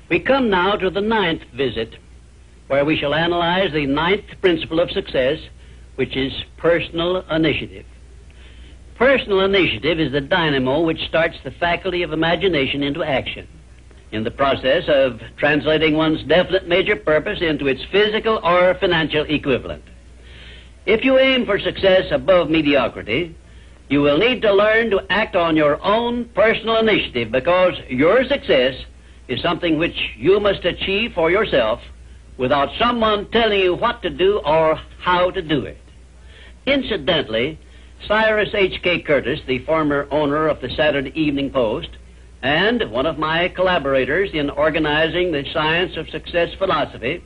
We come now to the 9th visit, where we shall analyze the 9th principle of success, which is personal initiative. Personal initiative is the dynamo which starts the faculty of imagination into action, in the process of translating one's definite major purpose into its physical or financial equivalent. If you aim for success above mediocrity, you will need to learn to act on your own personal initiative, because your success is something which you must achieve for yourself without someone telling you what to do or how to do it. Incidentally, Cyrus H.K. Curtis, the former owner of the Saturday Evening Post and one of my collaborators in organizing the Science of Success philosophy,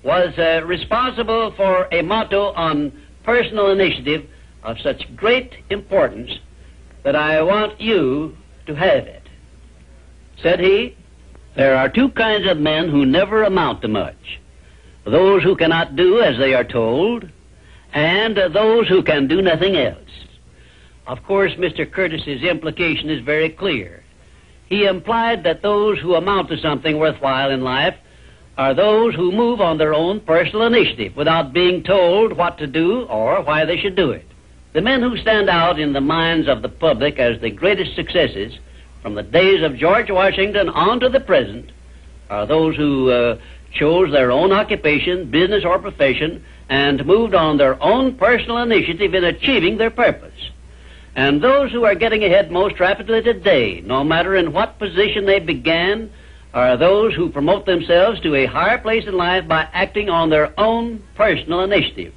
was responsible for a motto on personal initiative of such great importance that I want you to have it. Said he, "There are two kinds of men who never amount to much: those who cannot do as they are told, and those who can do nothing else." Of course, Mr. Curtis's implication is very clear. He implied that those who amount to something worthwhile in life are those who move on their own personal initiative without being told what to do or why they should do it. The men who stand out in the minds of the public as the greatest successes from the days of George Washington on to the present are those who chose their own occupation, business, or profession, and moved on their own personal initiative in achieving their purpose. And those who are getting ahead most rapidly today, no matter in what position they began, are those who promote themselves to a higher place in life by acting on their own personal initiative.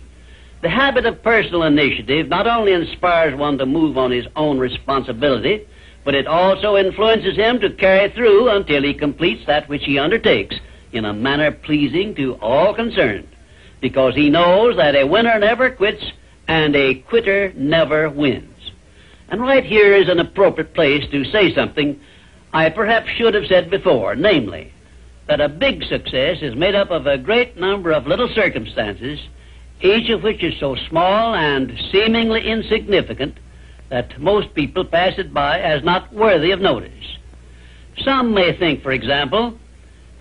The habit of personal initiative not only inspires one to move on his own responsibility, but it also influences him to carry through until he completes that which he undertakes in a manner pleasing to all concerned, because he knows that a winner never quits and a quitter never wins. And right here is an appropriate place to say something I perhaps should have said before, namely, that a big success is made up of a great number of little circumstances, each of which is so small and seemingly insignificant that most people pass it by as not worthy of notice. Some may think, for example,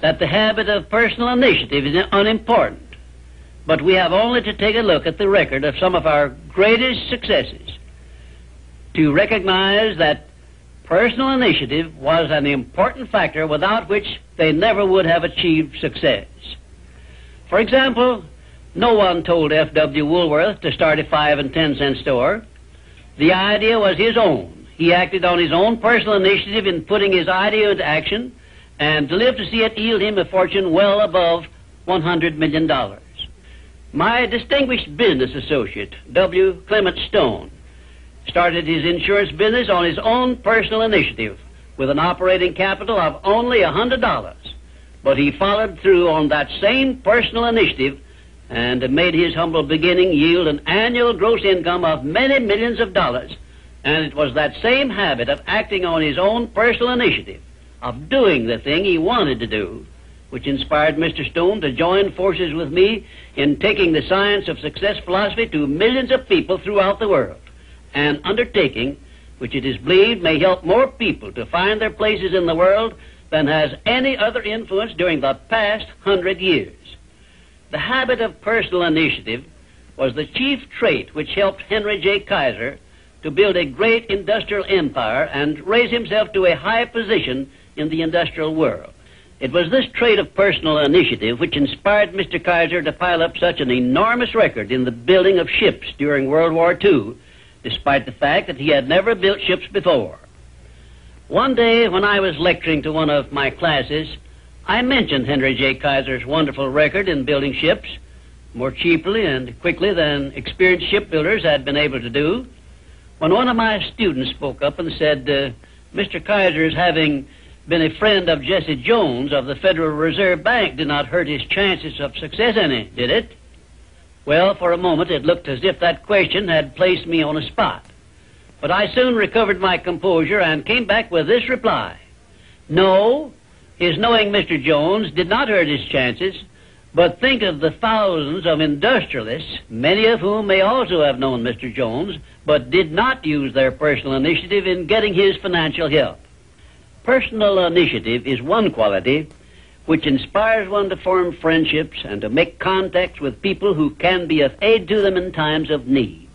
that the habit of personal initiative is unimportant, but we have only to take a look at the record of some of our greatest successes to recognize that personal initiative was an important factor without which they never would have achieved success. For example, no one told F.W. Woolworth to start a 5 and 10 cent store. The idea was his own. He acted on his own personal initiative in putting his idea into action, and lived to see it yield him a fortune well above $100 million. My distinguished business associate, W. Clement Stone, started his insurance business on his own personal initiative with an operating capital of only $100. But he followed through on that same personal initiative and made his humble beginning yield an annual gross income of many millions of dollars. And it was that same habit of acting on his own personal initiative, of doing the thing he wanted to do, which inspired Mr. Stone to join forces with me in taking the Science of Success philosophy to millions of people throughout the world, an undertaking which it is believed may help more people to find their places in the world than has any other influence during the past 100 years. The habit of personal initiative was the chief trait which helped Henry J. Kaiser to build a great industrial empire and raise himself to a high position in the industrial world. It was this trait of personal initiative which inspired Mr. Kaiser to pile up such an enormous record in the building of ships during World War II, despite the fact that he had never built ships before. One day when I was lecturing to one of my classes, I mentioned Henry J. Kaiser's wonderful record in building ships more cheaply and quickly than experienced shipbuilders had been able to do, when one of my students spoke up and said, Mr. Kaiser's having been a friend of Jesse Jones of the Federal Reserve Bank did not hurt his chances of success any, did it? Well, for a moment it looked as if that question had placed me on a spot. But I soon recovered my composure and came back with this reply: no, his knowing Mr. Jones did not hurt his chances, but think of the thousands of industrialists, many of whom may also have known Mr. Jones, but did not use their personal initiative in getting his financial help. Personal initiative is one quality which inspires one to form friendships and to make contacts with people who can be of aid to them in times of need.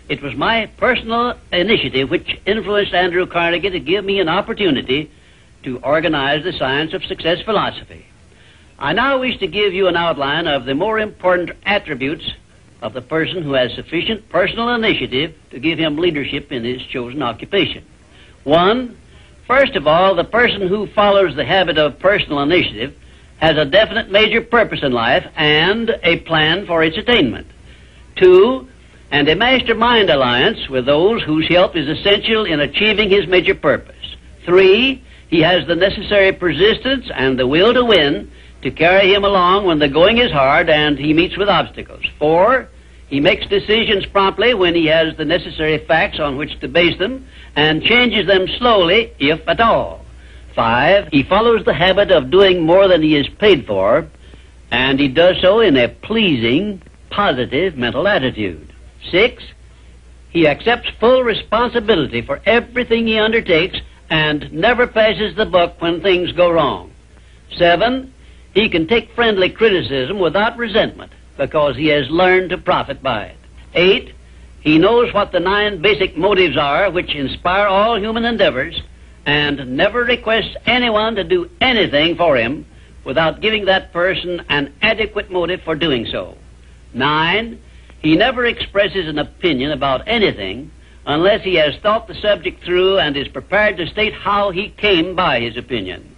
It was my personal initiative which influenced Andrew Carnegie to give me an opportunity to organize the Science of Success philosophy. I now wish to give you an outline of the more important attributes of the person who has sufficient personal initiative to give him leadership in his chosen occupation. 1. First of all, the person who follows the habit of personal initiative has a definite major purpose in life and a plan for its attainment. 2. And a mastermind alliance with those whose help is essential in achieving his major purpose. 3. He has the necessary persistence and the will to win to carry him along when the going is hard and he meets with obstacles. 4. He makes decisions promptly when he has the necessary facts on which to base them and changes them slowly, if at all. 5. He follows the habit of doing more than he is paid for, and he does so in a pleasing, positive mental attitude. 6. He accepts full responsibility for everything he undertakes and never passes the buck when things go wrong. 7. He can take friendly criticism without resentment because he has learned to profit by it. 8. He knows what the 9 basic motives are which inspire all human endeavors and never requests anyone to do anything for him without giving that person an adequate motive for doing so. 9. He never expresses an opinion about anything unless he has thought the subject through and is prepared to state how he came by his opinion.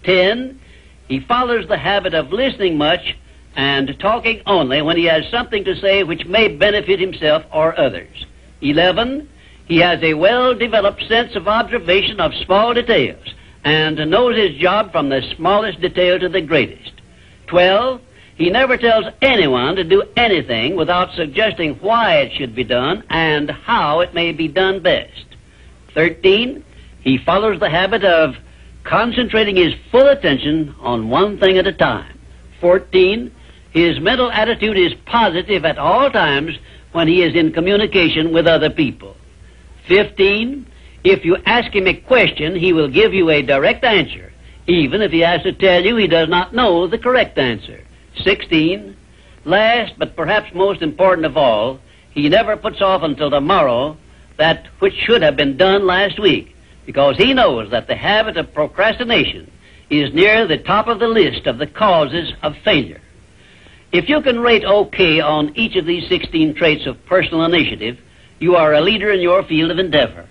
10. He follows the habit of listening much and talking only when he has something to say which may benefit himself or others. 11. He has a well-developed sense of observation of small details and knows his job from the smallest detail to the greatest. 12. He never tells anyone to do anything without suggesting why it should be done and how it may be done best. 13. He follows the habit of concentrating his full attention on one thing at a time. 14. His mental attitude is positive at all times when he is in communication with other people. 15. If you ask him a question, he will give you a direct answer, even if he has to tell you he does not know the correct answer. 16. Last, but perhaps most important of all, he never puts off until tomorrow that which should have been done last week, because he knows that the habit of procrastination is near the top of the list of the causes of failure. If you can rate OK on each of these 16 traits of personal initiative, you are a leader in your field of endeavor.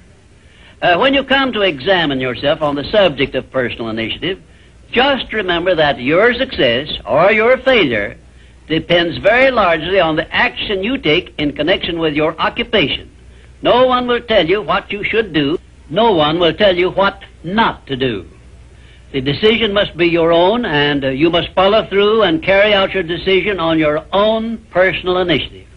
When you come to examine yourself on the subject of personal initiative, just remember that your success or your failure depends very largely on the action you take in connection with your occupation. No one will tell you what you should do. No one will tell you what not to do. The decision must be your own, and you must follow through and carry out your decision on your own personal initiative.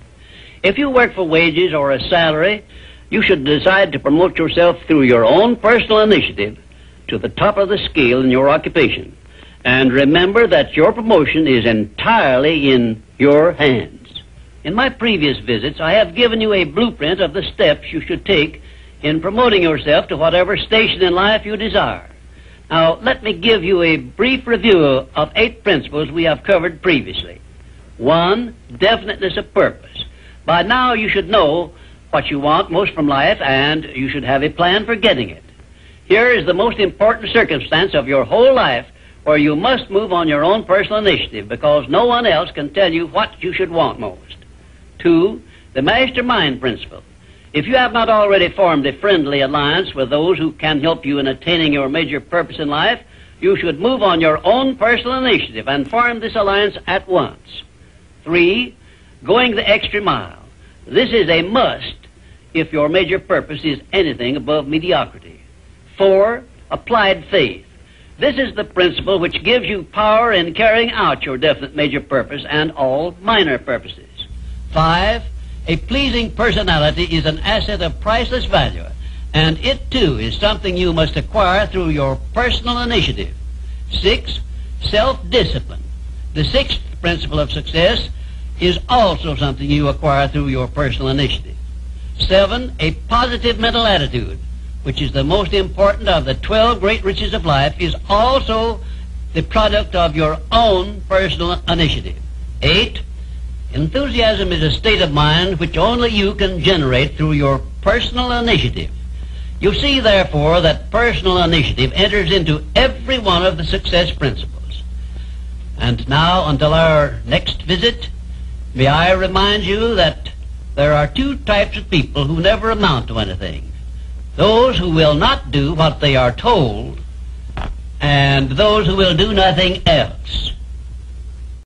If you work for wages or a salary, you should decide to promote yourself through your own personal initiative to the top of the scale in your occupation. And remember that your promotion is entirely in your hands. In my previous visits, I have given you a blueprint of the steps you should take in promoting yourself to whatever station in life you desire. Now, let me give you a brief review of 8 principles we have covered previously. 1. Definiteness of purpose. By now you should know what you want most from life, and you should have a plan for getting it. Here is the most important circumstance of your whole life where you must move on your own personal initiative because no one else can tell you what you should want most. 2. The mastermind principle. If you have not already formed a friendly alliance with those who can help you in attaining your major purpose in life, you should move on your own personal initiative and form this alliance at once. 3. Going the extra mile. This is a must if your major purpose is anything above mediocrity. 4. Applied faith. This is the principle which gives you power in carrying out your definite major purpose and all minor purposes. 5. A pleasing personality is an asset of priceless value, and it too is something you must acquire through your personal initiative. 6. Self-discipline. The 6th principle of success is also something you acquire through your personal initiative. 7. A positive mental attitude, which is the most important of the 12 great riches of life, is also the product of your own personal initiative. 8. Enthusiasm is a state of mind which only you can generate through your personal initiative. You see, therefore, that personal initiative enters into every one of the success principles. And now, until our next visit, may I remind you that there are two types of people who never amount to anything. Those who will not do what they are told, and those who will do nothing else.